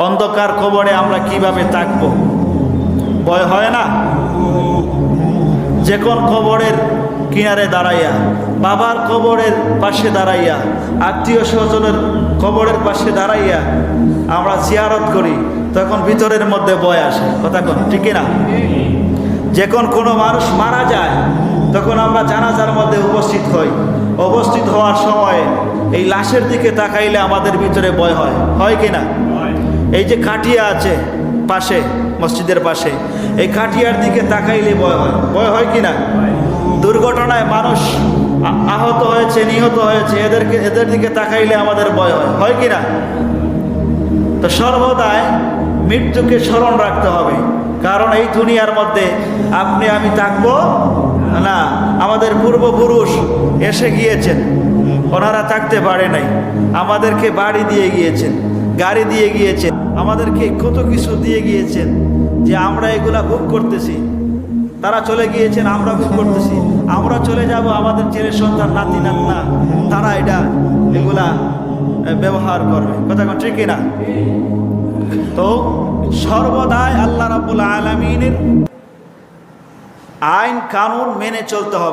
অন্ধকার কবরে আমরা কিভাবে থাকব? ভয় হয় না? যে কোন কবরের কিনারে দাঁড়াইয়া, বাবার কবরের পাশে দাঁড়াইয়া, আত্মীয় স্বজনের কবরের পাশে দাঁড়াইয়া আমরা জিয়ারত করি, তখন ভিতরের মধ্যে ভয় আসে। কথা কোন ঠিক না? যখন কোনো মানুষ মারা যায় তখন আমরা জানাজার মধ্যে উপস্থিত হই। উপস্থিত হওয়ার সময় এই লাশের দিকে তাকাইলে আমাদের ভিতরে ভয় হয়, হয় কি না? এই যে খাটিয়া আছে পাশে, মসজিদের পাশে, এই খাটিয়ার দিকে তাকাইলে ভয় হয়, ভয় হয় কি না? দুর্ঘটনায় মানুষ আহত হয়েছে, নিহত হয়েছে, এদের দিকে তাকাইলে আমাদের ভয় হয়, হয় কি না? তো সর্বদাই মৃত্যুকে স্মরণ রাখতে হবে, কারণ এই দুনিয়ার মধ্যে আপনি আমি থাকবো না। আমাদের পূর্বপুরুষ এসে গিয়েছেন, ওনারা থাকতে পারে নাই, আমাদেরকে বাড়ি দিয়ে গিয়েছেন, গাড়ি দিয়ে গিয়েছেন, আমাদেরকে কত কিছু দিয়ে গিয়েছেন যে আমরা এগুলা ভোগ করতেছি। তারা চলে গিয়েছেন, আমরা ভোগ করতেছি। আমরা চলে যাব, আমাদের ছেলে সন্তান, নাতি নাতনা, তারা এগুলা ব্যবহার করবে। কথা ঠিক না? তো সর্বদাই আল্লাহ রাব্বুল আলামিনের আইন কানুন মেনে চলতে হবে।